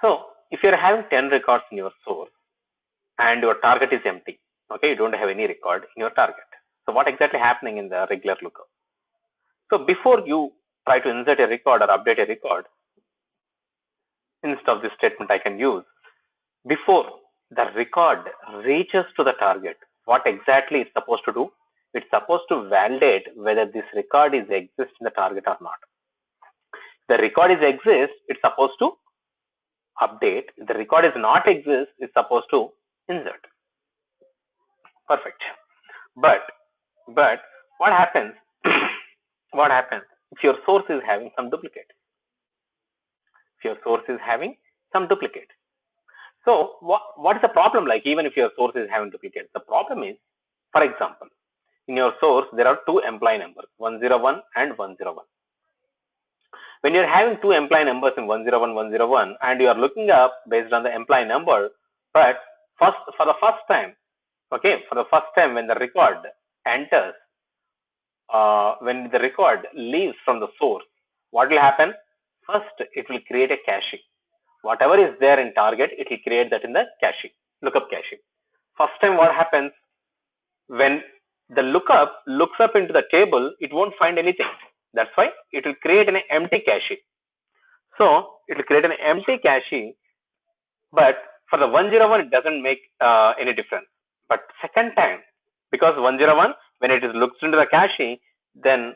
So if you're having 10 records in your source and your target is empty, okay, you don't have any record in your target. So what exactly happening in the regular lookup? So before you try to insert a record or update a record, instead of this statement I can use, before the record reaches to the target, what exactly it's supposed to do? It's supposed to validate whether this record is exist in the target or not. The record is exist, it's supposed to update. If the record is not exist, it's supposed to insert. Perfect. But what happens? What happens if your source is having some duplicate? If your source is having some duplicate. So what is the problem like even if your source is having duplicate? The problem is, for example, in your source there are two employee numbers, 101 and 101. When you're having two employee numbers in 101, 101 and you are looking up based on the employee number, but for the first time, okay, for the first time when the record enters, when the record leaves from the source, what will happen? First, it will create a cache. Whatever is there in target, it will create that in the cache, lookup cache. First time what happens? When the lookup looks up into the table, it won't find anything. That's why it will create an empty cache. So it will create an empty cache, but for the 101, it doesn't make any difference. But second time, because 101, when it is looks into the cache, then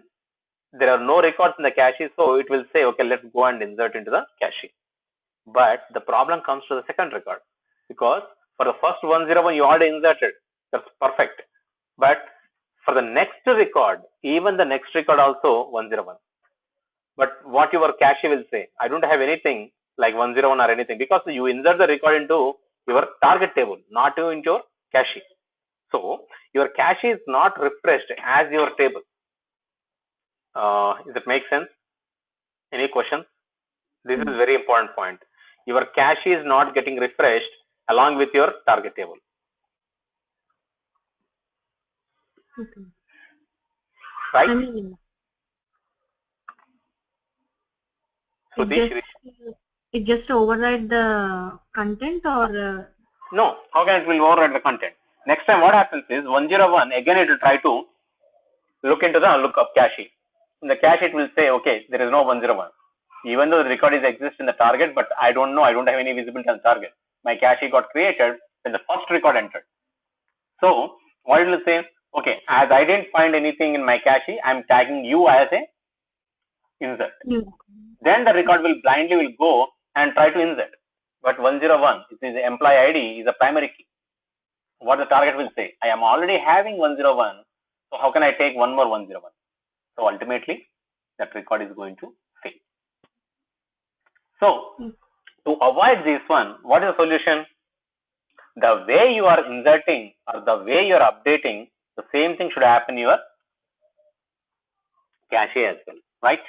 there are no records in the cache, so it will say, okay, let's go and insert into the cache. But the problem comes to the second record, because for the first 101 you already inserted, that's perfect. But for the next record, even the next record also 101. But what your cache will say, I don't have anything like 101 or anything, because you insert the record into your target table, not into your cache. So your cache is not refreshed as your table. Does it make sense? Any questions? This is a very important point. Your cache is not getting refreshed along with your target table. Okay. Right? I mean, So it just override the content or? No, how can it will override the content? Next time what happens is 101, again it will try to look into the lookup cache. In the cache it will say, okay, there is no 101. Even though the record is exist in the target, but I don't know, I don't have any visibility on the target. My cache got created when the first record entered. So what it will say, okay, as I didn't find anything in my cache, I'm tagging you as a insert. Then the record will blindly go and try to insert. But 101, it is the employee ID is a primary key. What the target will say, I am already having 101, so how can I take one more 101? So ultimately, that record is going to fail. So to avoid this one, what is the solution? The way you are inserting or the way you are updating, the same thing should happen in your cache as well, right?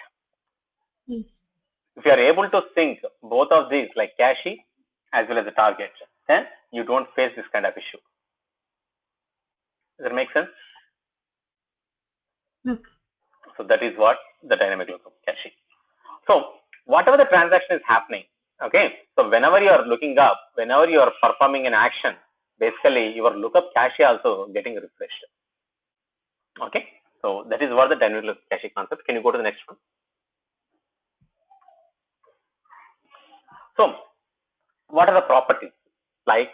If you are able to sync both of these like cache as well as the target, then you don't face this kind of issue. Does that make sense? So that is what the dynamic lookup cache. So whatever the transaction is happening, okay, so whenever you are looking up, whenever you are performing an action, basically your lookup cache also getting refreshed. Okay, so that is what the dynamic lookup cache concept. Can you go to the next one? So what are the properties? Like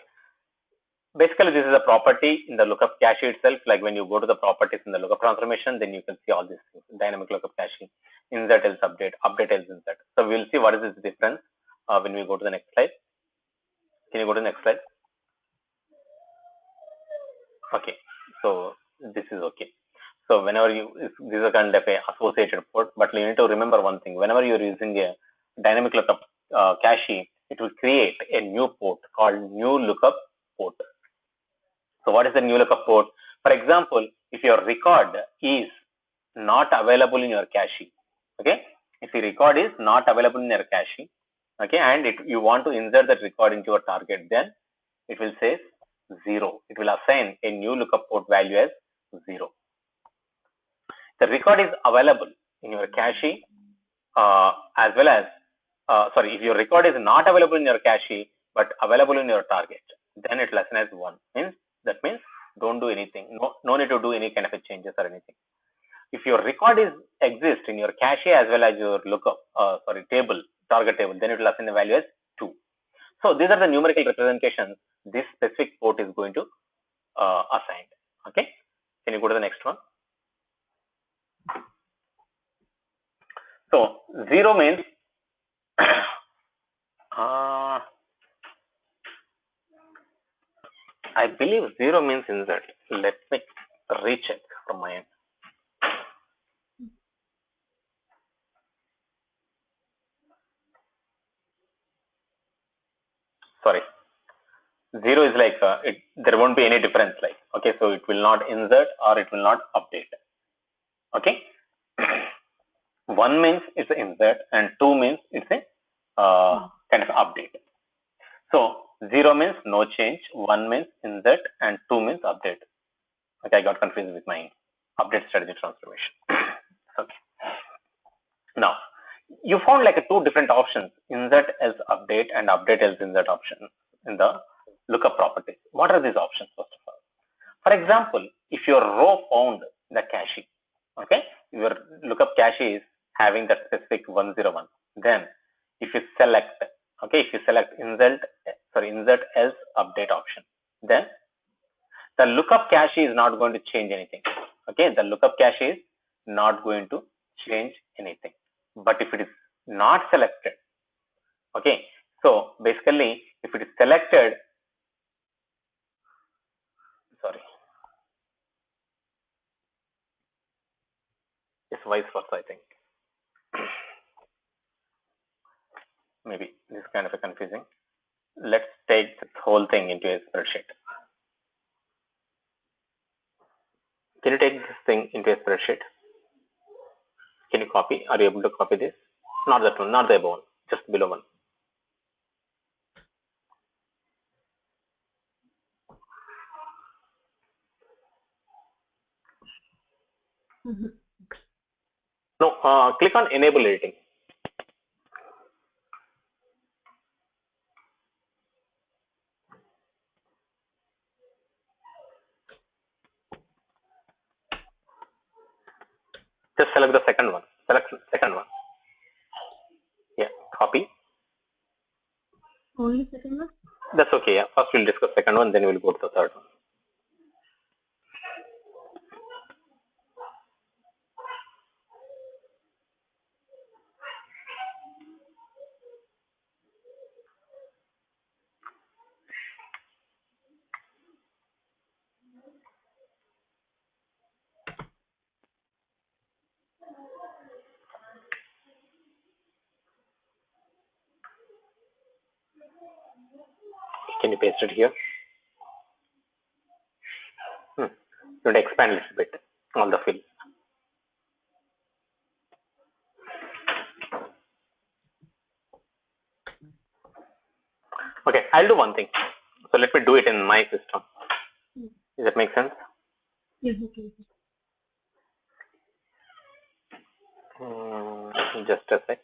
basically this is a property in the lookup cache itself. Like when you go to the properties in the lookup transformation, then you can see all these things. Dynamic lookup cache, insert else update, update else insert. So we'll see what is this difference when we go to the next slide. Can you go to the next slide? Okay, so this is okay. So whenever you, this is a kind of a associated port, but you need to remember one thing. Whenever you're using a dynamic lookup cache, it will create a new port called new lookup port. So what is the new lookup port? For example, if your record is not available in your cache, okay, if the record is not available in your cache, okay, and you want to insert that record into your target, then it will say 0. It will assign a new lookup port value as 0. The record is available in your cache as well as sorry, if your record is not available in your cache but available in your target, then it will assign as 1. That means don't do anything. No need to do any kind of a changes or anything. If your record is exists in your cache as well as your lookup, table, target table, then it will assign the value as 2. So these are the numerical representations this specific port is going to assign. Okay, can you go to the next one? So 0 means I believe 0 means insert. Let me recheck from my end. Sorry, 0 is like there won't be any difference. Like, okay, so it will not insert or it will not update. Okay, 1 means it's an insert and 2 means it's a kind of update. So 0 means no change, 1 means insert and 2 means update. Okay, I got confused with my update strategy transformation. Okay. Now, you found like two different options, insert as update and update as insert option in the lookup properties. What are these options first of all? For example, if your row found the cache, okay, your lookup cache is having that specific 101, then if you select, okay, if you select insert as update option, then the lookup cache is not going to change anything. Okay, the lookup cache is not going to change anything. But if it is not selected, okay, so basically if it is selected, sorry, it's vice versa, I think. Maybe this is kind of a confusing. Let's take this whole thing into a spreadsheet. Can you take this thing into a spreadsheet? Can you copy? Are you able to copy this? Not that one, not the above one, just below one. No, click on enable editing. Just select the second one. Select the second one. Yeah, copy. Only second one? That's okay. Yeah, first we'll discuss second one, then we'll go to the third one. Can you paste it here? You want to expand a little bit all the fields. Okay, I'll do one thing. So let me do it in my system. Does that make sense? Yes, okay. Just a sec.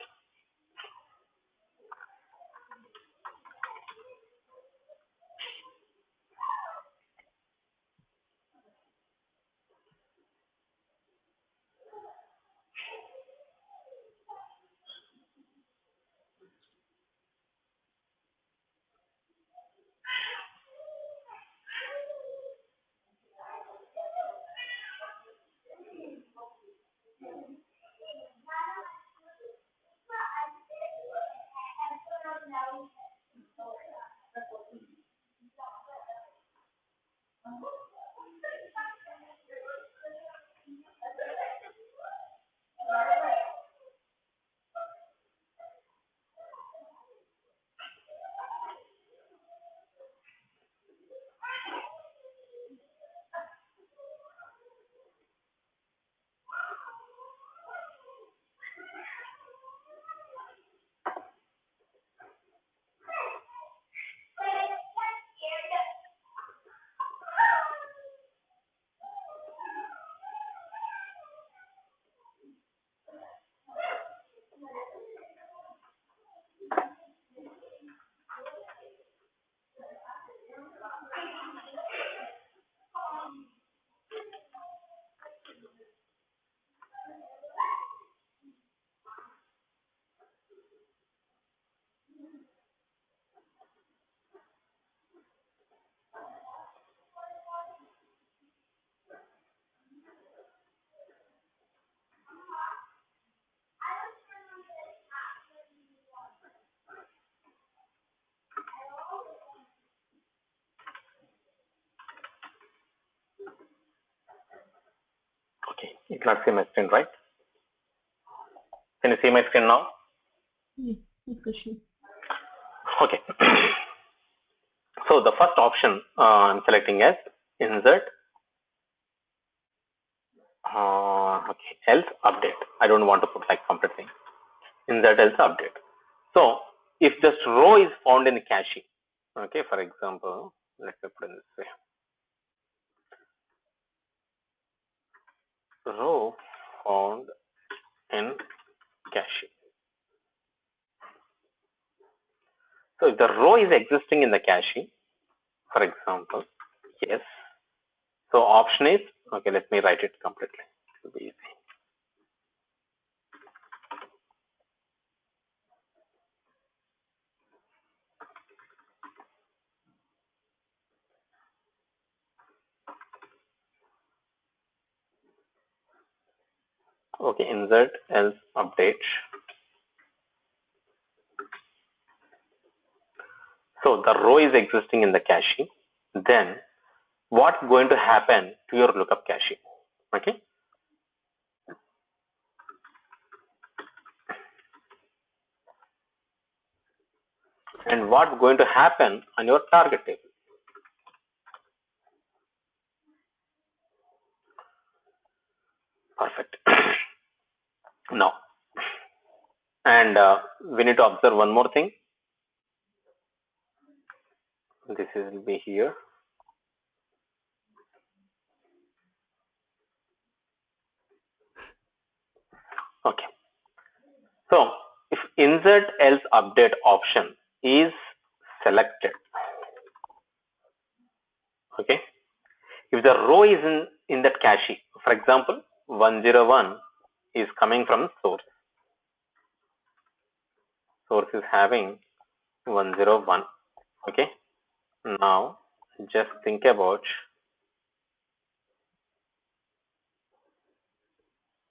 You cannot see my screen, right? Can you see my screen now? Yes, Krishna. Okay. So the first option I'm selecting as insert okay, else update. I don't want to put like complete thing. Insert else update. So if this row is found in cache, okay, for example, let me put in this way. Row found in cache. So if the row is existing in the cache, for example, yes. So option is, okay, let me write it completely. It will be easy. Okay, insert else update. So the row is existing in the cache. Then what's going to happen to your lookup cache? Okay. And what's going to happen on your target table? Perfect. Now, and we need to observe one more thing. This will be here. Okay. So if insert else update option is selected, okay, if the row is in that cache, for example, 101 is coming from source. Source is having 101. Okay. Now just think about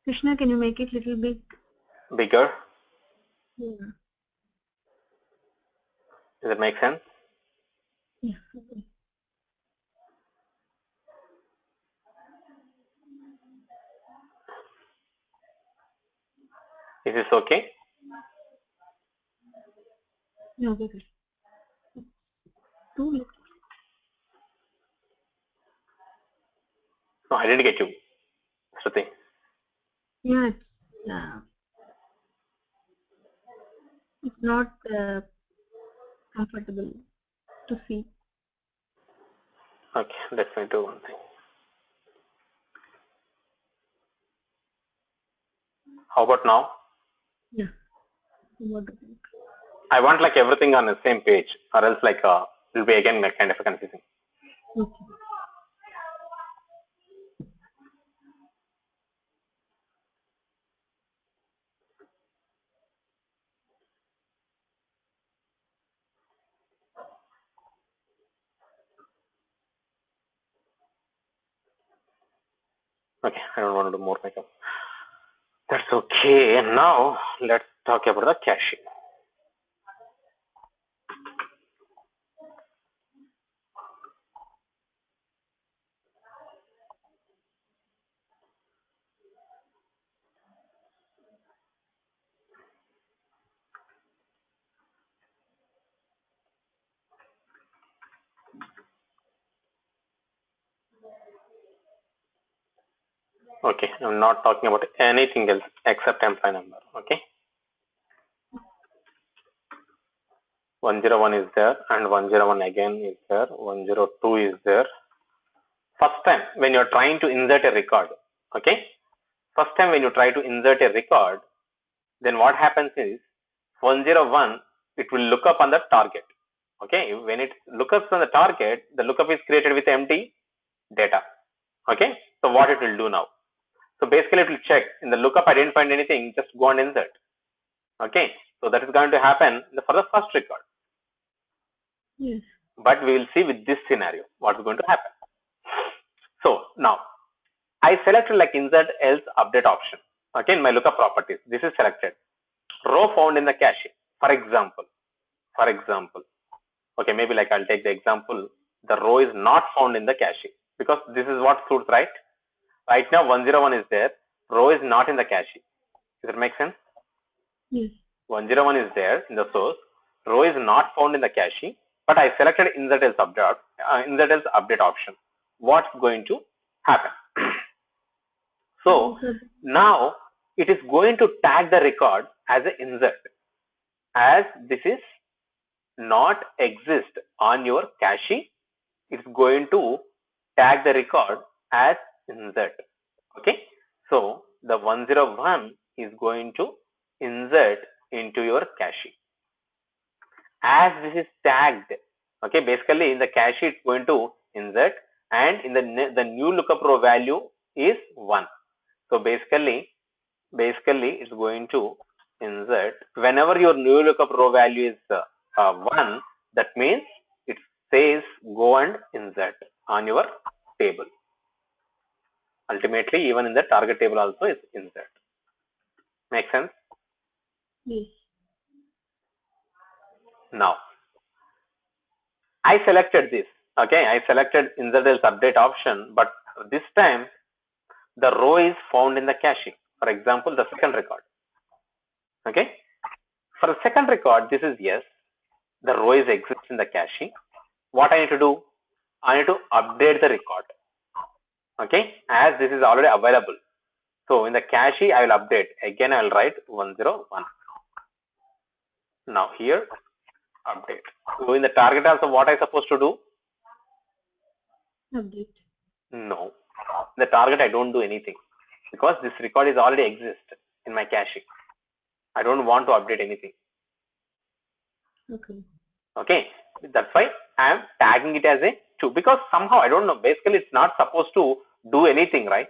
Krishna, can you make it little big? bigger. Yeah. Does it make sense? Yeah. Okay. Is this okay? Yeah, okay, Krishna. Too little. No, I didn't get you, Shruti. Yeah, it's not comfortable to see. Okay, let me do one thing. How about now? Yeah. What do you think? I want like everything on the same page, or else like it will be again like kind of confusing. Okay. Okay, I don't want to do more makeup. That's okay. Now let's talk about the caching. Okay, I'm not talking about anything else except employee number. Okay, 101 is there, and 101 again is there. 102 is there. First time when you're trying to insert a record, okay, first time when you try to insert a record, then what happens is 101, it will look up on the target. Okay, when it looks up on the target, the lookup is created with empty data. Okay, so what it will do now? So basically it will check in the lookup, I didn't find anything, just go and insert. Okay, so that is going to happen for the first record. Yes. But we will see with this scenario what is going to happen. So now I selected like insert else update option. Okay, in my lookup properties, this is selected. Row found in the cache. For example, okay, maybe like I'll take the example, the row is not found in the cache because this is what suits, right? Right now 101 is there. row is not in the cache. Does it make sense? Yes. 101 is there in the source. Row is not found in the cache, but I selected insert else update option. What's going to happen? So now it is going to tag the record as an insert, as this is not exist on your cache. It's going to tag the record as insert. Okay, so the 101 is going to insert into your cache as this is tagged. Okay, basically in the cache it's going to insert, and in the new lookup row value is 1. So basically it's going to insert whenever your new lookup row value is 1. That means it says go and insert on your table. Ultimately, even in the target table also is insert. Make sense? Yes. Now, I selected this. Okay, I selected insert else update option, but this time the row is found in the cache. For example, the second record. Okay, for the second record, this is yes. The row is exists in the cache. What I need to do? I need to update the record. Okay, as this is already available. So in the cache, I will update. Again, I will write 101. Now here, update. So in the target also, what I supposed to do? Update. No. The target, I don't do anything because this record is already exist in my cache. I don't want to update anything. Okay. Okay. That's why I am tagging it as a 2 because somehow I don't know. Basically, it's not supposed to do anything, right?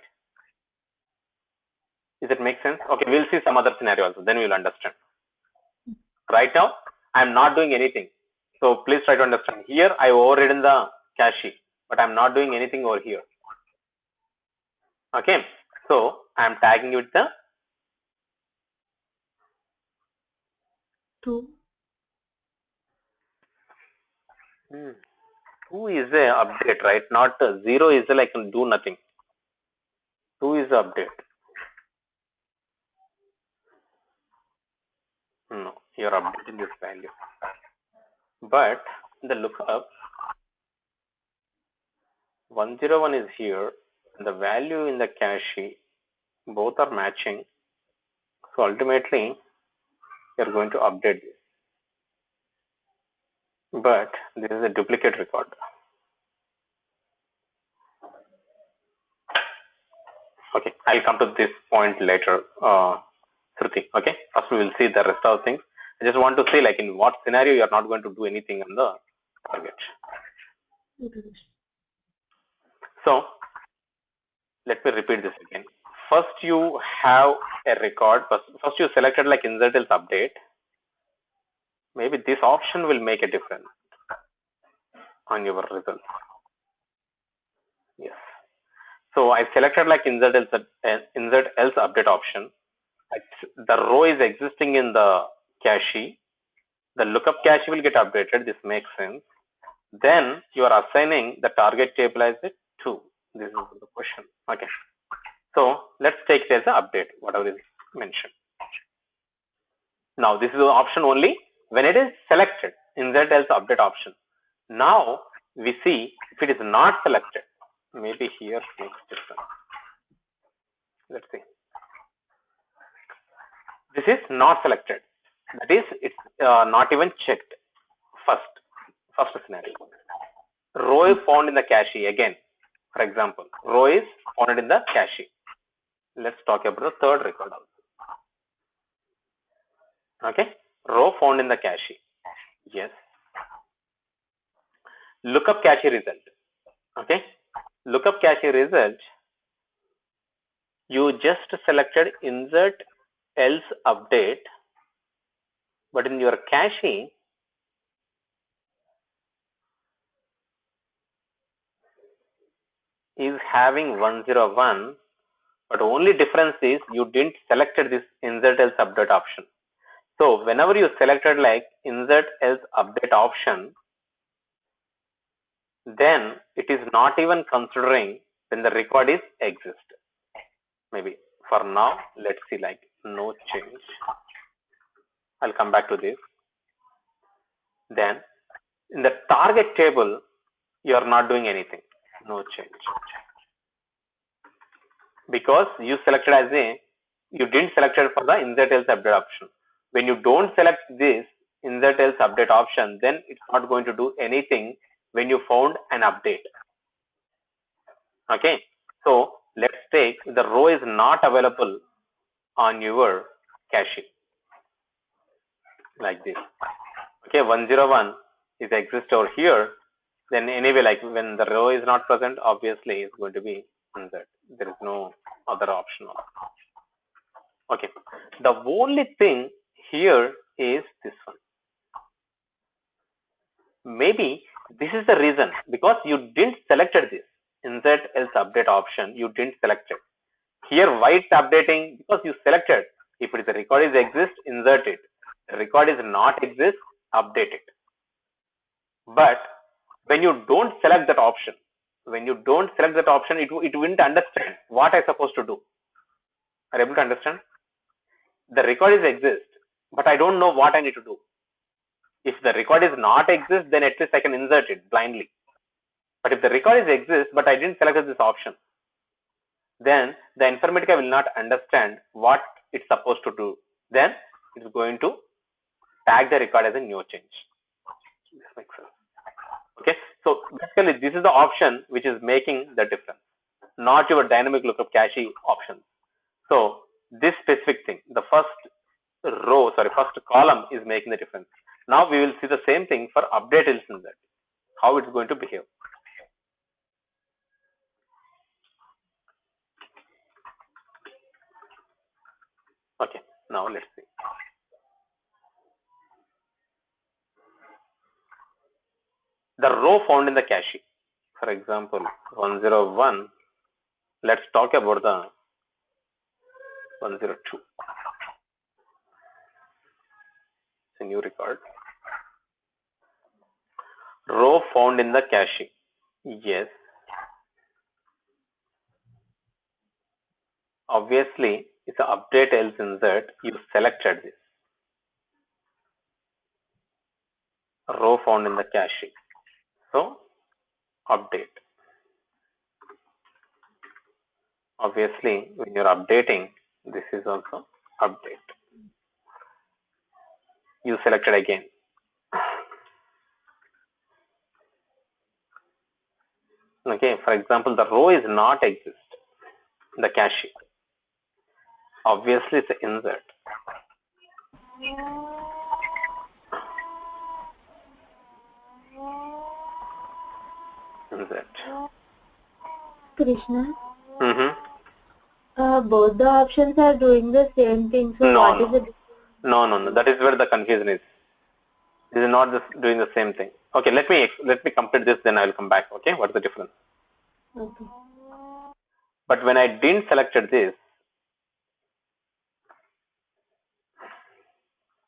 Does it make sense? Okay, we'll see some other scenario also. Then we'll understand. Right now, I am not doing anything. So please try to understand. Here, I overridden the cache, but I'm not doing anything over here. Okay. So I am tagging it with the 2. 2 is the update, right? Not 0 is the like do nothing. 2 is the update. No, you're updating this value. But the lookup 101 is here. The value in the cache, both are matching. So ultimately, you're going to update this. But this is a duplicate record. Okay, I'll come to this point later, Shruti. Okay, first we will see the rest of things. I just want to say, like, in what scenario you are not going to do anything on the target. Okay. So let me repeat this again. First, you have a record. First, you selected like insert else update. Maybe this option will make a difference on your result. Yes. So I selected like insert else update option. The row is existing in the cache. The lookup cache will get updated. This makes sense. Then you are assigning the target table as a 2. This is the question. Okay. So let's take it as an update, whatever is mentioned. Now this is the option only when it is selected, insert else update option. Now we see if it is not selected, maybe here makes difference. Let's see. This is not selected. That is, it's not even checked. First scenario. Row is found in the cache again. For example, row is found in the cache. Let's talk about the third record also. Okay, row found in the cache. Yes. Lookup cache result. Okay, lookup cache result. You just selected insert else update, but in your cache, is having 101, but only difference is you didn't selected this insert else update option. So whenever you selected like insert else update option, then it is not even considering when the record is exist. Maybe For now, let's see like no change. I'll come back to this. Then in the target table, you are not doing anything. No change. Because you selected as you didn't select it for the insert else update option. When you don't select this insert else update option, then it's not going to do anything when you found an update. Okay. So let's take the row is not available on your cache like this. Okay, 101 is exist over here. Then anyway, like when the row is not present, obviously it's going to be insert. There is no other option. Okay. The only thing here is this one. Maybe this is the reason because you didn't selected this insert else update option. You didn't select it. Here why it's updating because you selected. If it is a record is exist, insert it. The record is not exist, update it. But when you don't select that option, it wouldn't understand what I'm supposed to do. Are you able to understand? The record is exist, but I don't know what I need to do. If the record is not exist, then at least I can insert it blindly. But if the record is exist, but I didn't select this option, then the Informatica will not understand what it's supposed to do. Then it's going to tag the record as a new change. This makes sense. Okay, so basically this is the option which is making the difference, not your dynamic lookup cache option. So this specific thing, the first column is making the difference. Now we will see the same thing for update else insert, how it's going to behave. Okay, now let's see. The row found in the cache. For example, 101. Let's talk about the 102. It's a new record. Row found in the cache. Yes. Obviously, it's an update else insert. You selected this. Row found in the cache. So, update. Obviously, when you're updating, this is also update. You selected again. Okay, for example, the row is not exist in the cache. Obviously, it's an insert. Insert. Krishna, Mm-hmm. both the options are doing the same thing. So No, what no. is the difference? No. That is where the confusion is. This is not just doing the same thing. Okay, let me complete this. Then I will come back. Okay, what's the difference? Okay. But when I didn't selected this,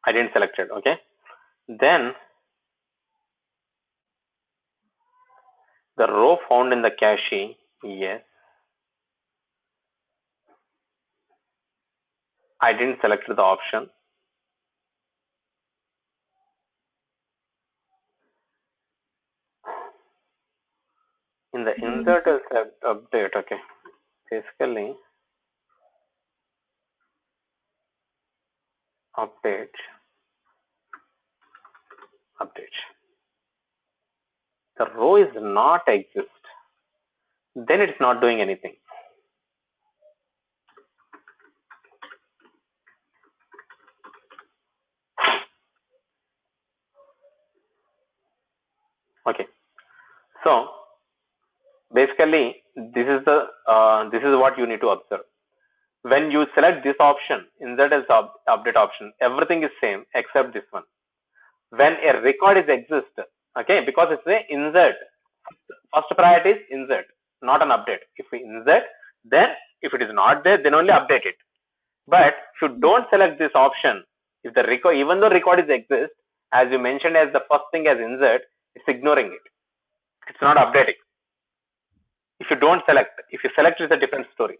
I didn't select it. Okay, then the row found in the cache. Yes, I didn't select the option. In the insert update, okay, basically update. The row is not exist. Then it's not doing anything. Okay, so basically this is what you need to observe. When you select this option, insert as update option, everything is same except this one. When a record is exist, okay, because it's a insert. First priority is insert, not an update. If we insert, then if it is not there, then only update it. But if you don't select this option, if the record, even though record is exist, as you mentioned as the first thing as insert, it's ignoring it. It's not updating. If you don't select, if you select, it's a different story.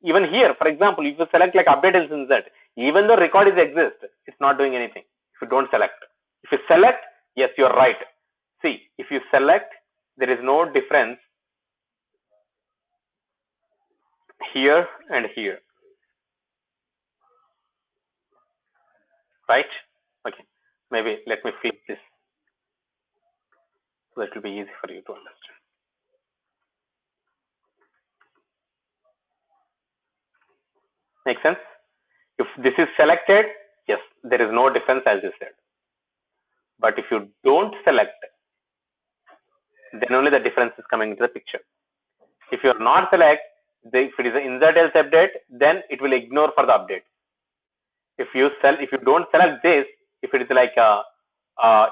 even here, for example, if you select like update else insert, even though record is exist, it's not doing anything if you don't select. If you select, yes, you're right. See, if you select, there is no difference here and here, right? Okay, maybe let me flip this so that will be easy for you to understand. Make sense? If this is selected, yes, there is no difference as you said. But if you don't select, then only the difference is coming into the picture. If you are not select, if it is an insert else update, then it will ignore for the update. If you don't select this, if it is like a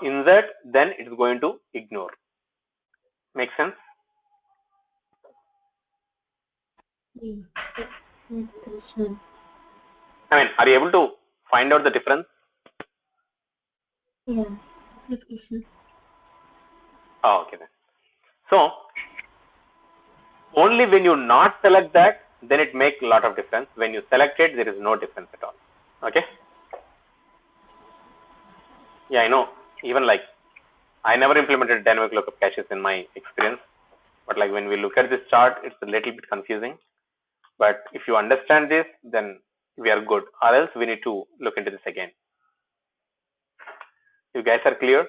insert, then it is going to ignore. Make sense? Yes, Krishna. I mean, are you able to find out the difference? Yeah, Krishna. Oh, okay then. So only when you not select that, then it makes a lot of difference. When you select it, there is no difference at all. Okay. Yeah, I know. Even like I never implemented dynamic lookup caches in my experience, but like when we look at this chart, it's a little bit confusing. But if you understand this, then we are good. Or else we need to look into this again. You guys are clear?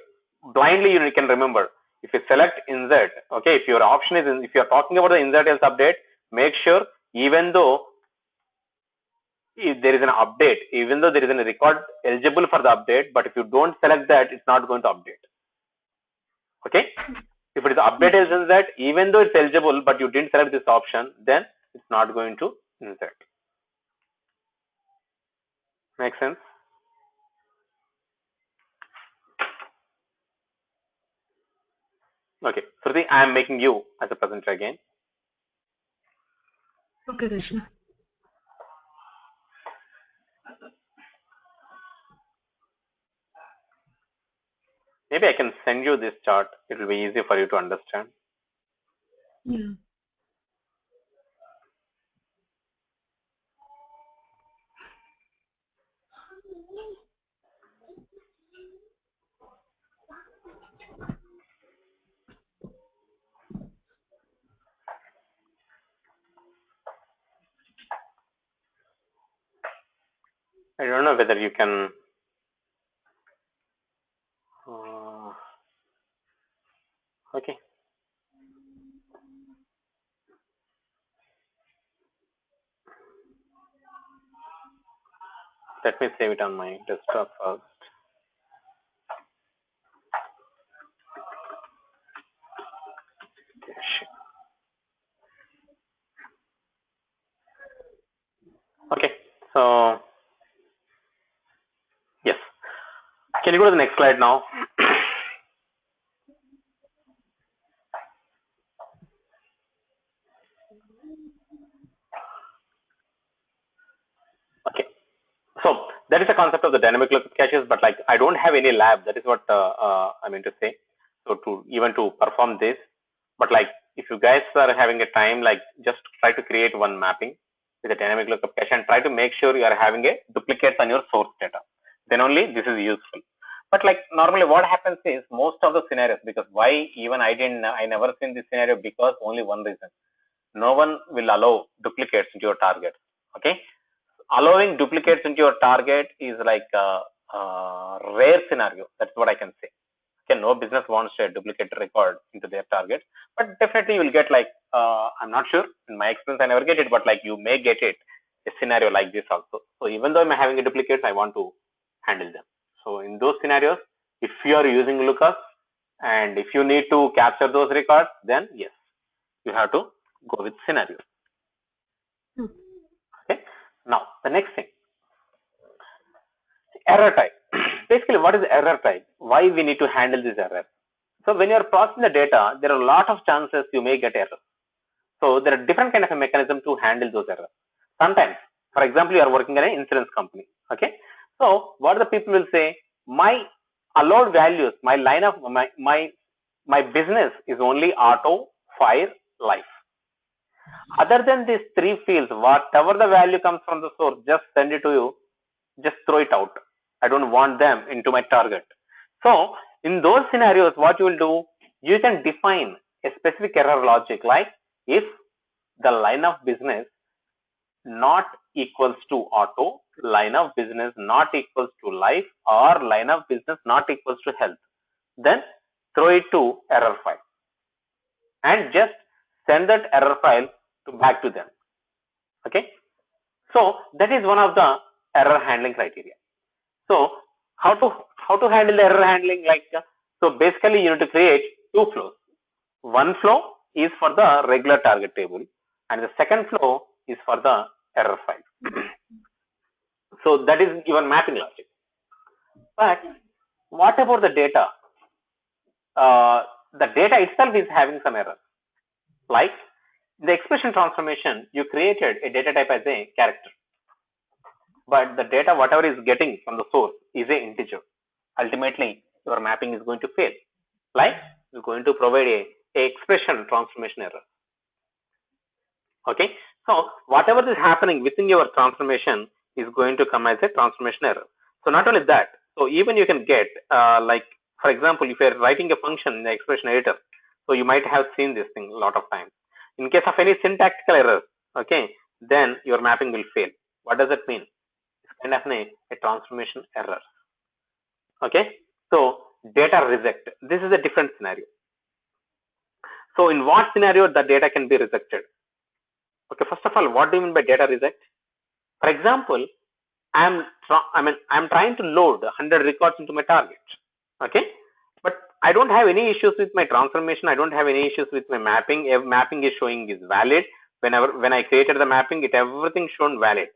Blindly you can remember. If you select insert, okay, if your option is, if you are talking about the insert else update, make sure even though if there is an update, even though there is a record eligible for the update, but if you don't select that, it's not going to update. Okay? If it is update else insert, even though it's eligible, but you didn't select this option, then it's not going to insert. Make sense? Okay, Shruti, I am making you as a presenter again. Okay, Krishna. Maybe I can send you this chart. It will be easy for you to understand. Yeah. I don't know whether you can. Okay. Let me save it on my desktop first. Okay, so yes. Can you go to the next slide now? Okay, so that is the concept of the dynamic lookup caches, but like I don't have any lab. That is what I mean to say. So to perform this, but like if you guys are having a time, like just try to create one mapping with a dynamic lookup cache and try to make sure you are having a duplicate on your source data. Then only this is useful. But like normally what happens is most of the scenarios, because why even I never seen this scenario, because only one reason. No one will allow duplicates into your target. Okay. Allowing duplicates into your target is like a rare scenario. That's what I can say. Okay, no business wants a duplicate record into their target, but definitely you will get like, I'm not sure, in my experience I never get it, but like you may get it, a scenario like this also. So even though I'm having a duplicate, I want to handle them. So in those scenarios, if you are using lookup and if you need to capture those records, then yes, you have to go with scenario. Okay. Now the next thing, error type. Basically, what is error type? Why we need to handle this error? So when you are processing the data, there are a lot of chances you may get errors. So there are different kind of a mechanism to handle those errors. Sometimes, for example, you are working in an insurance company. Okay. So what the people will say, my allowed values, my line of my business is only auto, fire, life. Other than these three fields, whatever the value comes from the source, just send it to you, just throw it out. I don't want them into my target. So in those scenarios, what you will do, you can define a specific error logic, like if the line of business not equals to auto, line of business not equals to life, or line of business not equals to health, then throw it to error file and just send that error file back to them. Okay, so that is one of the error handling criteria. So how to handle the error handling? Like, so basically you need to create two flows. One flow is for the regular target table, and the second flow is for the error file. So that is your mapping logic. But what about the data? The data itself is having some errors. Like the expression transformation, you created a data type as a character, but the data whatever is getting from the source is a integer. Ultimately, your mapping is going to fail. Like you're going to provide a expression transformation error. Okay, so whatever is happening within your transformation is going to come as a transformation error. So not only that, so even you can get like, for example, if you're writing a function in the expression editor, so you might have seen this thing a lot of times. In case of any syntactical error, okay, then your mapping will fail. What does that mean? It's kind of a transformation error. Okay, so data reject. This is a different scenario. So in what scenario the data can be rejected? Okay, first of all, what do you mean by data reject? For example, I'm trying to load 100 records into my target. Okay, but I don't have any issues with my transformation. I don't have any issues with my mapping. If mapping is showing is valid, when I created the mapping, everything shown valid.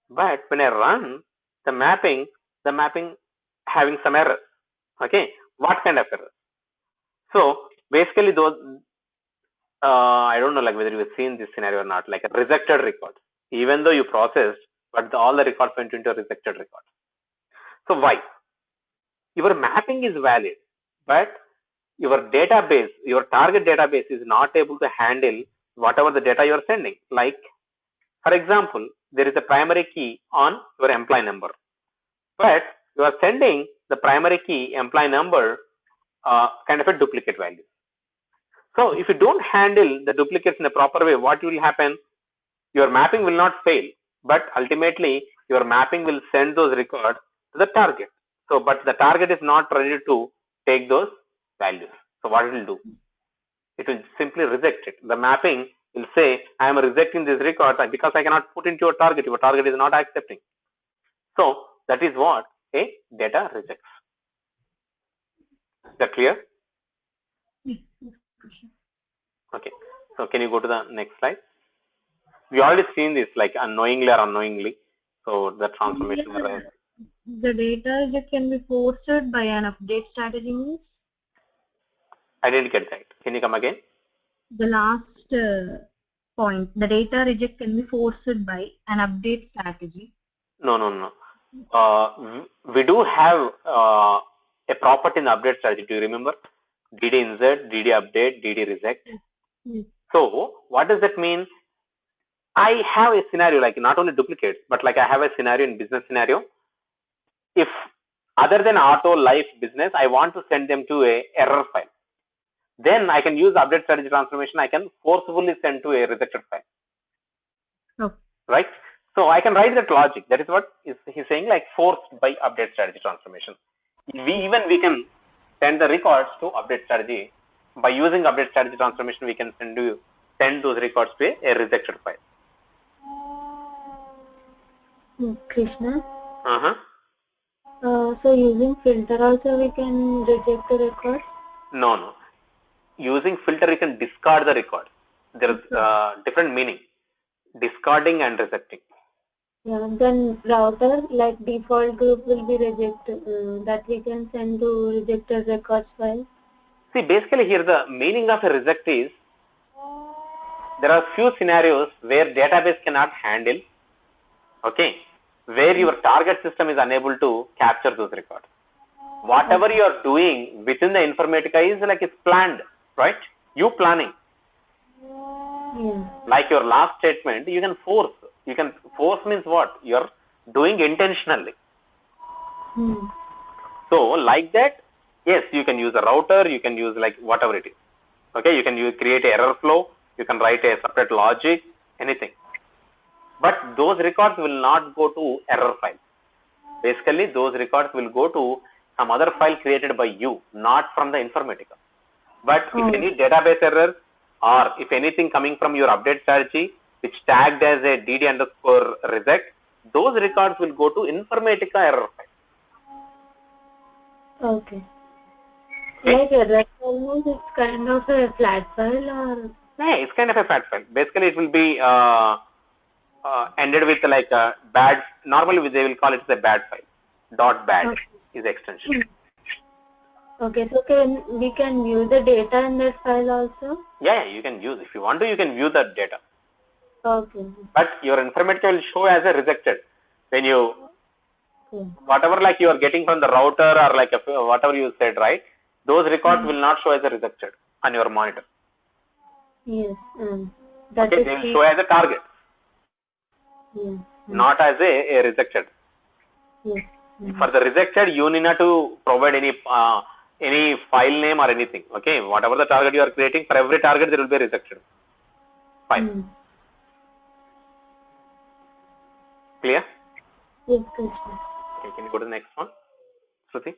But when I run the mapping having some errors. Okay, what kind of errors? So basically those, I don't know like whether you've seen this scenario or not, like a rejected record. Even though you processed, but all the records went into a rejected record. So why? Your mapping is valid, but your database, your target database is not able to handle whatever the data you are sending. Like, for example, there is a primary key on your employee number, but you are sending the primary key employee number kind of a duplicate value. So if you don't handle the duplicates in a proper way, what will happen? Your mapping will not fail, but ultimately your mapping will send those records to the target. So, but the target is not ready to take those values. So what it will do? It will simply reject it. The mapping will say, I am rejecting this record because I cannot put into your target. Your target is not accepting. So that is what a data rejects. Is that clear? Okay. So can you go to the next slide? We already seen this like unknowingly or unknowingly. So the transformation error. The data reject can be forced by an update strategy means? I didn't get that. Can you come again? The last point, the data reject can be forced by an update strategy. No. We do have a property in the update strategy. Do you remember? DD insert, DD update, DD reject. Yes. So what does that mean? I have a scenario like not only duplicates, but like I have a scenario in business scenario. If other than auto, life, business, I want to send them to a error file. Then I can use update strategy transformation. I can forcefully send to a rejected file. Okay. Right? So I can write that logic. That is what he's saying, like forced by update strategy transformation. We can send the records to update strategy. By using update strategy transformation, we can send those records to a rejected file. Krishna? Uh-huh. So using filter also we can reject the record? No. Using filter, you can discard the record. There is different meaning. Discarding and rejecting. Yeah, then router like default group will be rejected, that we can send to rejected records file. See, basically here the meaning of a reject is there are few scenarios where database cannot handle, okay, where your target system is unable to capture those records. Whatever you are doing within the Informatica is like it's planned, right? You planning. Yeah. Like your last statement, you can force. You can force means what? You're doing intentionally. So like that, yes, you can use a router, you can use like whatever it is. Okay, you can create a error flow, you can write a separate logic, anything. But those records will not go to error file. Basically, those records will go to some other file created by you, not from the Informatica. But if any database error or if anything coming from your update strategy, which tagged as a DD underscore reject, those records will go to Informatica error file. Okay. Like error file means it's kind of a flat file or? Yeah, it's kind of a flat file. Basically, it will be ended with like a bad. Normally, they will call it as a bad file. .bad is the extension. Okay, so we can view the data in that file also? Yeah, you can use. If you want to, you can view that data. Okay. But your Informatica will show as a rejected. When you, whatever like you are getting from the router or like whatever you said, right? Those records will not show as a rejected on your monitor. Yes. Okay, they will show as a target. Yeah. Not as a rejected. Yes. For the rejected, you need not to provide any file name or anything. Okay, whatever the target you are creating, for every target there will be a rejected file. Clear? Yes, okay, can you go to the next one, Shruti?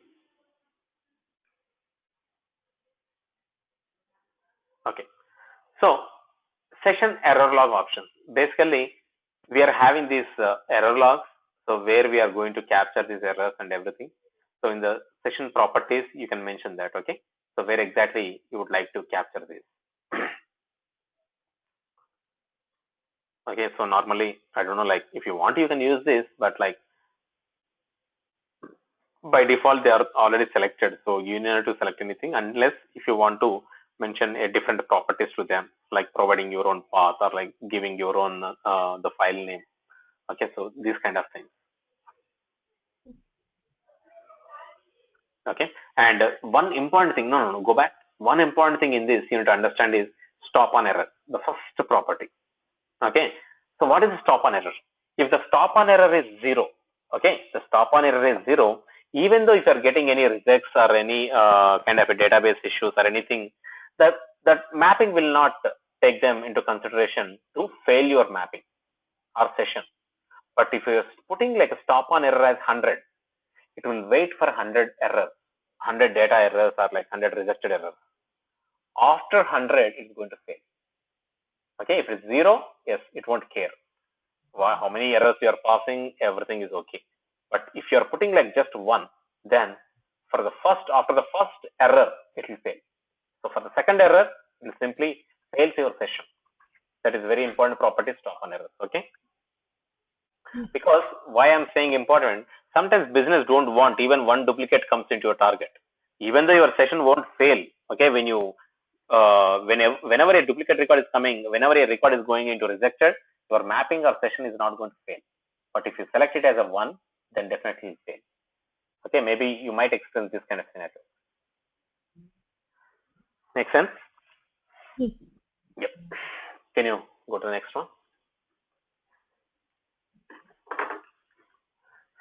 Okay, so session error log options. Basically, we are having these error logs. So where we are going to capture these errors and everything. So in the session properties, you can mention that. Okay, so where exactly you would like to capture this. Okay, so normally I don't know, like if you want, you can use this, but like by default they are already selected. So you need to select anything unless if you want to mention a different properties to them, like providing your own path or like giving your own the file name. Okay, so these kind of things. Okay, and one important thing, no, go back. One important thing in this you need to understand is stop on error, the first property. Okay, so what is the stop on error? If the stop on error is 0, okay, the stop on error is 0, even though if you are getting any rejects or any kind of a database issues or anything, that mapping will not take them into consideration to fail your mapping or session. But if you are putting like a stop on error as 100, it will wait for 100 errors, 100 data errors or like 100 rejected errors. After 100, it's going to fail. Okay, if it's 0, yes, it won't care. How many errors you are passing, everything is okay. But if you are putting like just 1, then for the after the first error, it will fail. So for the second error, it will simply fail your session. That is very important property, stop on errors. Okay. Because why I'm saying important, sometimes business don't want even one duplicate comes into your target. Even though your session won't fail, okay, when you whenever a duplicate record is coming, whenever a record is going into rejected, your mapping or session is not going to fail. But if you select it as a 1, then definitely it will fail. Okay, maybe you might experience this kind of scenario. Make sense? Yep. Can you go to the next one?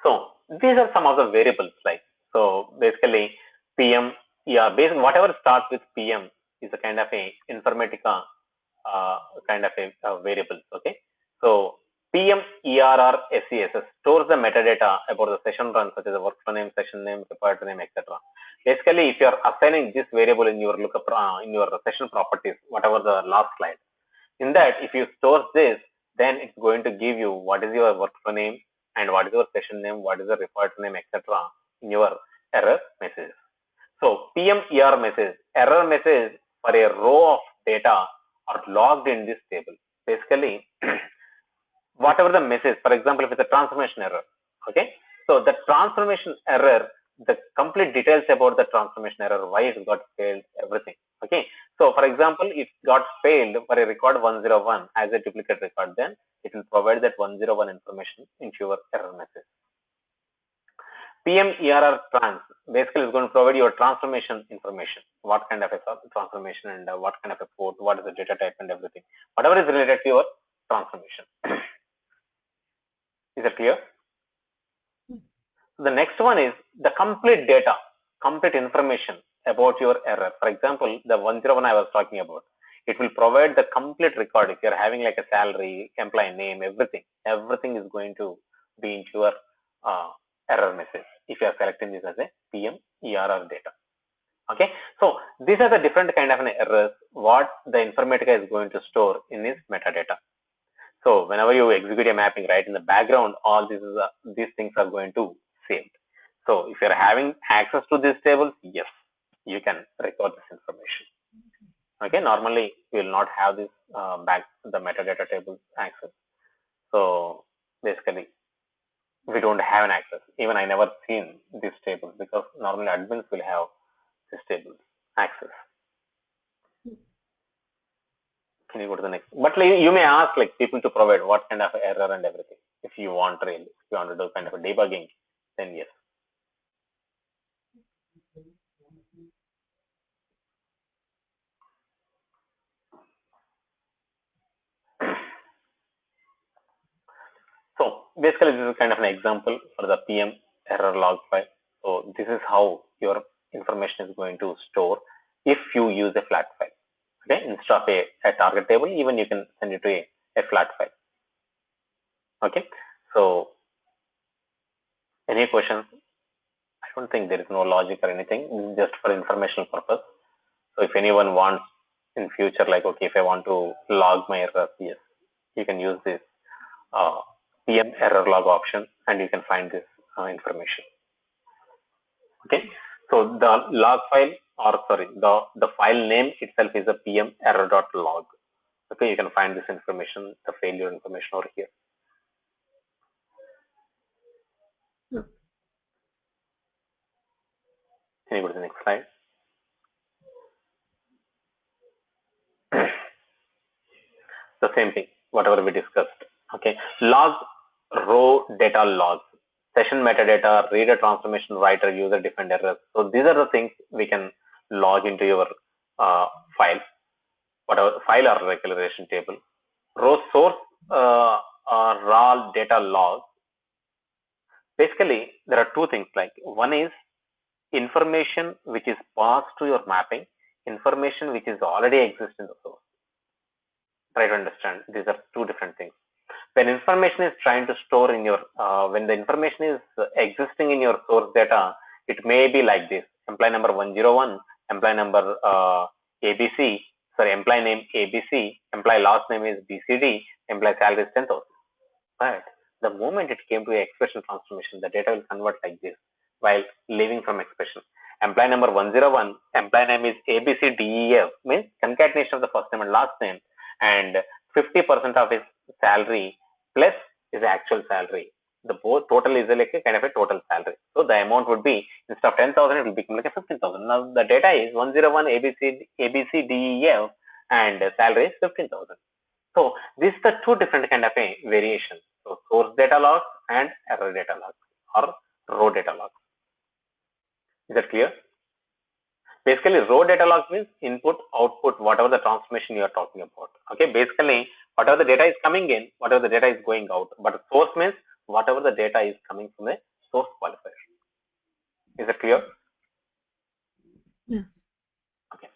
So these are some of the variables, like, so basically PM, yeah, basically whatever starts with PM is a kind of a Informatica kind of a variable. Okay, so PM ERR SESS stores the metadata about the session run, such as the workflow name, session name, repository name, etc. Basically, if you are assigning this variable in your lookup in your session properties, whatever the last slide, in that if you store this, then it's going to give you what is your workflow name and what is your session name, what is the repository name, etc. in your error message. So PM ERR message, error message for a row of data are logged in this table. Basically, whatever the message, for example, if it's a transformation error, okay, so the transformation error, the complete details about the transformation error, why it got failed, everything. Okay, so for example, it got failed for a record 101 as a duplicate record, then it will provide that 101 information into your error message. PM ERR trans, basically it's going to provide your transformation information, what kind of a transformation and what kind of a port, what is the data type and everything, whatever is related to your transformation. Is that clear? The next one is the complete data, complete information about your error. For example, the 101 I was talking about, it will provide the complete record. If you're having like a salary, employee name, everything is going to be into your error message if you are selecting this as a PM ERR data. Okay, so these are the different kind of an errors what the Informatica is going to store in this metadata. So whenever you execute a mapping, right, in the background, all these things are going to saved. So if you're having access to these tables, yes, you can record this information. Okay, normally we will not have this the metadata table access. So basically, we don't have an access. Even I never seen these tables because normally admins will have this table access. Can you go to the next? But you may ask like people to provide what kind of error and everything. If you want really, if you want to do kind of a debugging, then yes. So basically this is kind of an example for the PM error log file. So this is how your information is going to store if you use a flat file. Okay, instead of a target table, even you can send it to a flat file. Okay, so any questions? I don't think there is no logic or anything. This is just for informational purpose. So if anyone wants in future, like okay, if I want to log my errors, yes, you can use this PM error log option, and you can find this information. Okay, so the log file, or sorry, the file name itself is a PM error.log. Okay, you can find this information, the failure information over here. Can you go to the next slide? The same thing, whatever we discussed. Okay, log row data logs, session metadata, reader transformation, writer, user defined errors. So these are the things we can log into your file, whatever file or declaration table. Row source raw data log. Basically, there are two things, like one is information which is passed to your mapping, information which is already exist in the source. Try to understand, these are two different things. When information is trying to store in your, when the information is existing in your source data, it may be like this: employee number 101, employee number ABC, sorry, employee name ABC, employee last name is BCD, employee salary is 10,000. But the moment it came to expression transformation, the data will convert like this while leaving from expression. Employee number 101, employee name is ABCDEF, means concatenation of the first name and last name, and 50% of his salary plus his actual salary. The both total is like a kind of a total salary. So the amount would be, instead of 10,000, it will become like a 15,000. Now the data is 101 ABCDEF and salary is 15,000. So these are the two different kind of a variations. So source data logs and error data logs or row data logs. Is that clear? Basically, row data logs means input, output, whatever the transformation you are talking about. Okay, basically, whatever the data is coming in, whatever the data is going out. But source means whatever the data is coming from the source qualifier. Is that clear? Yeah. Okay.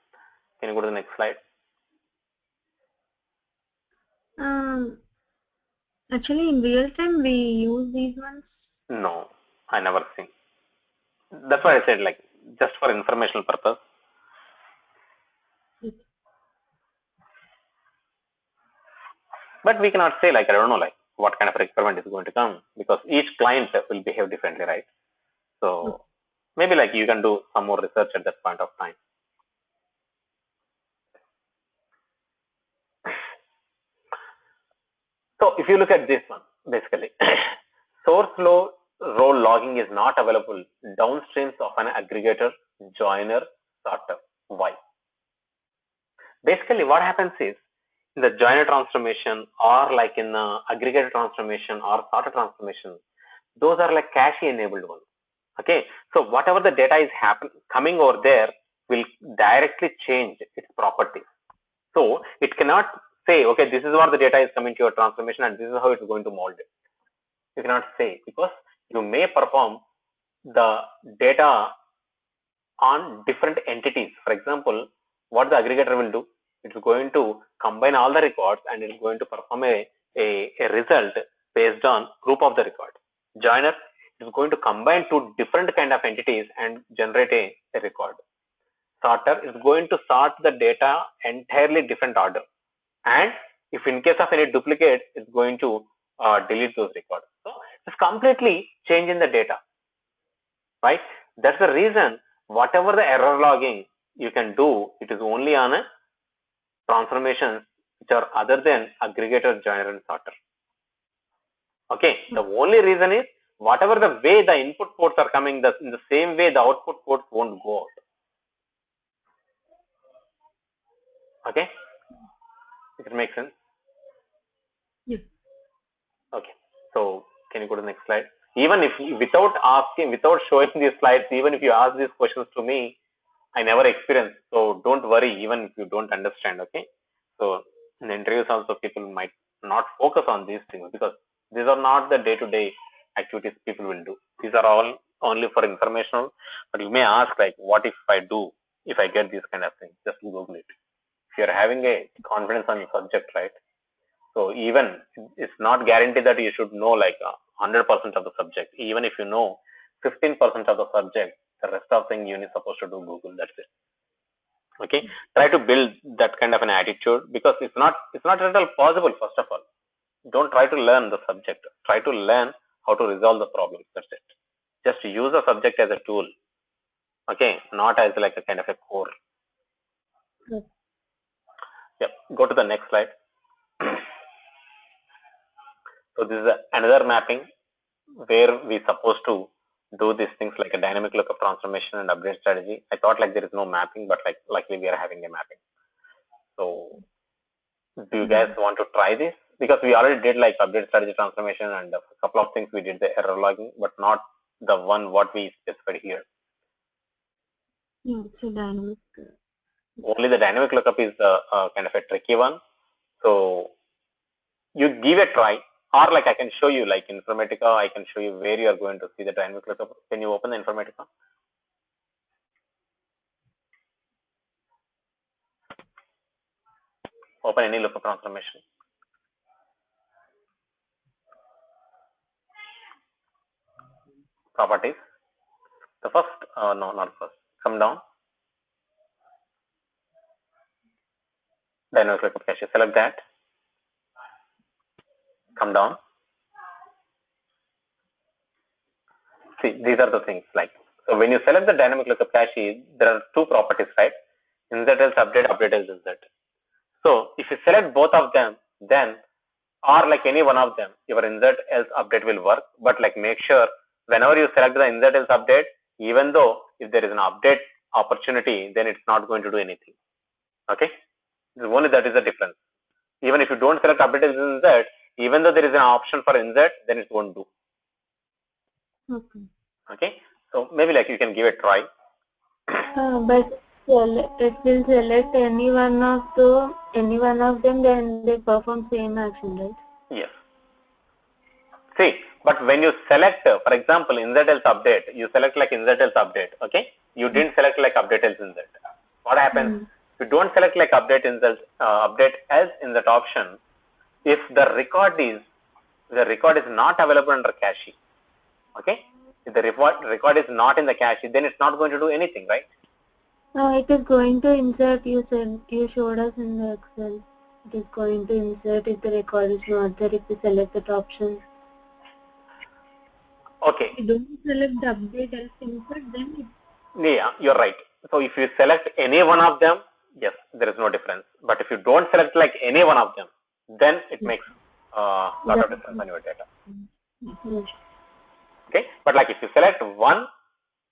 Can you go to the next slide? Actually, in real time, we use these ones. No, I never seen. That's why I said like just for informational purpose. But we cannot say like, I don't know, like what kind of requirement is going to come, because each client will behave differently, right? So maybe like you can do some more research at that point of time. So if you look at this one, basically, source row logging is not available downstreams of an aggregator, joiner, sorter. Why? Basically, what happens is in the joiner transformation or like in the aggregator transformation or sorter transformation, those are like cache enabled ones. Okay, so whatever the data is coming over there will directly change its properties. So it cannot say, okay, this is what the data is coming to your transformation and this is how it's going to mold it. You cannot say, because you may perform the data on different entities. For example, what the aggregator will do, it's going to combine all the records and it's going to perform a result based on group of the record. Joiner is going to combine two different kind of entities and generate a record. Sorter is going to sort the data entirely different order. And if in case of any duplicate, it's going to delete those records. So it's completely changing the data, right? That's the reason whatever the error logging you can do, it is only on a transformations which are other than aggregator, joiner, and sorter. Okay, the only reason is whatever the way the input ports are coming, in the same way the output ports won't go out. Okay, if it makes sense. Yes. Okay, so can you go to the next slide? Even if without asking, without showing these slides, even if you ask these questions to me, I never experienced. So don't worry, even if you don't understand. Okay, so in the interviews also people might not focus on these things because these are not the day-to-day activities people will do. These are all only for informational. But you may ask like, what if I do if I get these kind of things? Just Google it. If you're having a confidence on your subject, right? So even it's not guaranteed that you should know like 100% of the subject. Even if you know 15% of the subject, the rest of thing you're supposed to do Google. That's it. Okay. Try to build that kind of an attitude because it's not at all possible. First of all, don't try to learn the subject. Try to learn how to resolve the problems. That's it. Just use the subject as a tool. Okay, not as like a kind of a core. Yes. Yep. Go to the next slide. So this is another mapping where we supposed to do these things like a dynamic lookup transformation and update strategy. I thought like there is no mapping, but like luckily we are having a mapping. So do you guys want to try this? Because we already did like update strategy transformation and a couple of things we did the error logging, but not the one what we specified here. Yeah, it's a dynamic. Only the dynamic lookup is the kind of a tricky one. So you give a try, or like I can show you like Informatica, I can show you where you are going to see the dynamic lookup. Can you open the Informatica? Open any lookup transformation. Properties. The first, no, not first. Come down. Dynamic lookup cache. Select that. Come down. See, these are the things like, so when you select the dynamic lookup cache, there are two properties, right? Insert else update, update else insert. So if you select both of them, then, or like any one of them, your insert else update will work. But like make sure whenever you select the insert else update, even though if there is an update opportunity, then it's not going to do anything. Okay? Only that is the difference. Even if you don't select update else insert, even though there is an option for insert, then it won't do. Okay. Okay, so maybe like you can give it a try. But it will select any one of them, then they perform same action, right? Yes. See, but when you select, for example, insert else update, you select like insert else update. Okay, you didn't select like update else insert. What happens? If you don't select like update insert, update else insert option, if the record is not available under cache. Okay, if the record is not in the cache, then it's not going to do anything, right? No, it is going to insert. You showed us in the Excel. It is going to insert if the record is not there. If you select that option. Okay. If you don't select the update else insert, then it. Yeah, you're right. So if you select any one of them, yes, there is no difference. But if you don't select like any one of them, then it makes a lot of difference on your data. Yes. Okay, but like if you select one,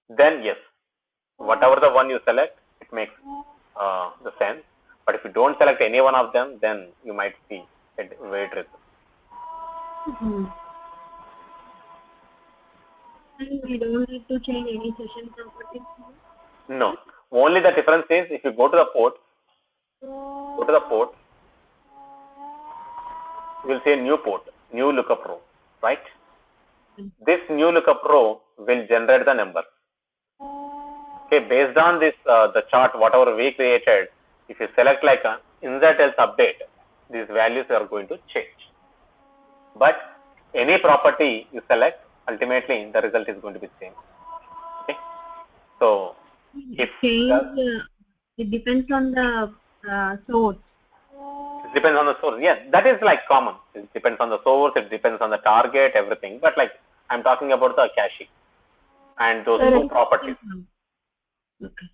then yes, whatever the one you select, it makes the sense. But if you don't select any one of them, then you might see a weird result. And we don't need to change any session properties. No. Only the difference is if you go to the port, you will see a new port, new lookup row, right? This new lookup row will generate the number. Okay, based on this, the chart, whatever we created, if you select like a insert else update, these values are going to change. But any property you select, ultimately the result is going to be same. Okay, so if it depends on the source. it depends on the source, yeah, that is like common. It depends on the source, it depends on the target, everything. But like I'm talking about the cache and those two properties. Okay.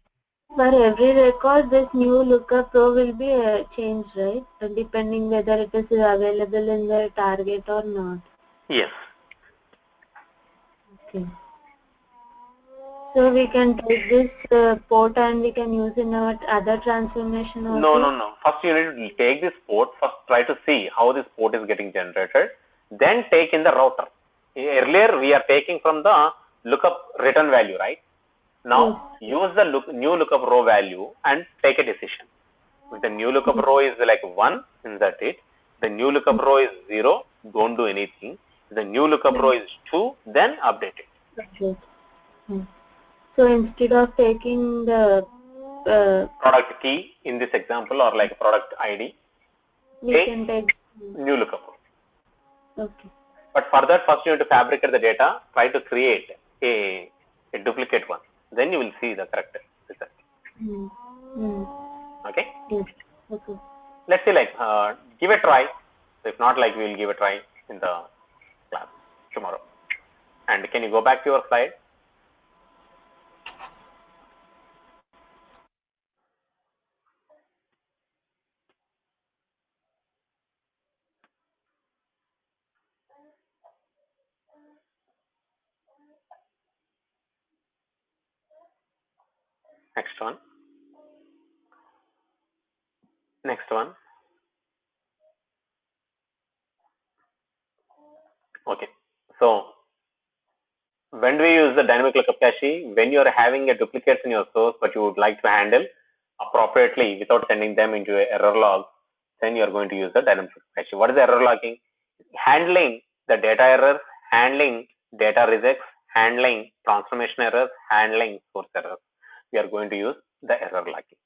For every record, this new lookup row will be changed, right? Depending whether it is available in the target or not. Yes. Okay. So we can take this port and we can use in our other transformation also? No. First you need to take this port, first try to see how this port is getting generated, then take in the router. Earlier we are taking from the lookup return value, right? Now use the new lookup row value and take a decision. If the new lookup row is like 1, insert it. The new lookup row is 0, don't do anything. If the new lookup row is 2, then update it. Okay. So instead of taking the product key in this example or like product ID, we can take new lookup row. Okay. But for that, first you need to fabricate the data, try to create a duplicate one. Then you will see the correct result. Okay? Yes. Okay. Let's say like, give a try. If not, like we will give a try in the class tomorrow. And can you go back to your slide? Next one. Next one. Okay. So when do we use the dynamic lookup cache? When you are having a duplicates in your source, but you would like to handle appropriately without sending them into an error log, then you are going to use the dynamic lookup cache. What is the error logging? Handling the data errors, handling data rejects, handling transformation errors, handling source errors. We are going to use the error logging.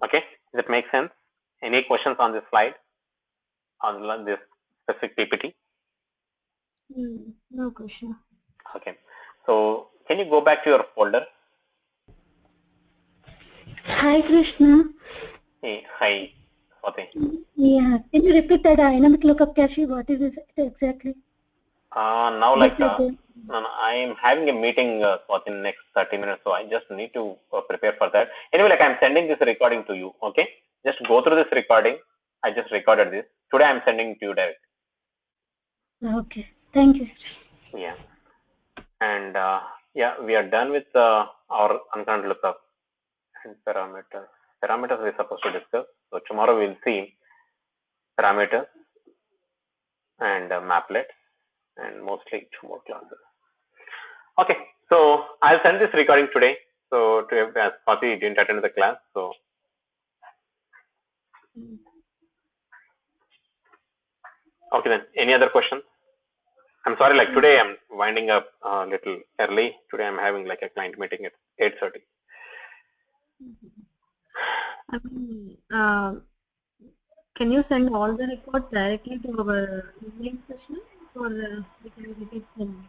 Okay, does it make sense? Any questions on this slide, on this specific PPT? No question. Okay, so can you go back to your folder? Hi, Krishna. Hey, hi, Swati. Yeah, can you repeat the dynamic lookup cache? What is it exactly? Now like I am having a meeting Swati in next 30 minutes, so I just need to prepare for that. Anyway, like I'm sending this recording to you. Okay, just go through this recording. I just recorded this. Today I'm sending to you direct. Okay, thank you. Yeah, and yeah, we are done with our uncurrent lookup and parameters. Parameters we're supposed to discuss. So tomorrow we'll see parameters and maplet and mostly 2 more classes. Okay, so I'll send this recording today. So to as Swati didn't attend the class, so okay then. Any other questions? I'm sorry, like today I'm winding up a little early. Today I'm having like a client meeting at 8:30. Can you send all the reports directly to our evening session, or we can repeat them?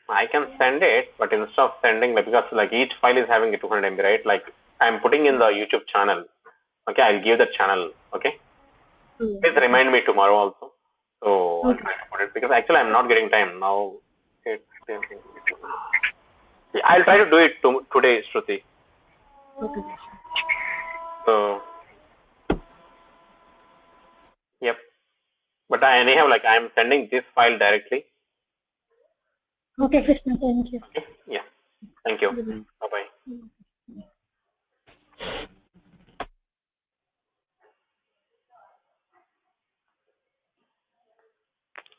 I can send it, but instead of sending, because like each file is having a 200 MB, right? Like I'm putting in the YouTube channel. Okay, I'll give the channel. Okay, please remind me tomorrow also. So I'll try to put it, because actually I'm not getting time now. I'll try to do it today, Shruti. Okay. So yep, but I anyhow like I'm sending this file directly. Okay, Krishna, thank you. Okay, yeah, thank you. Bye bye.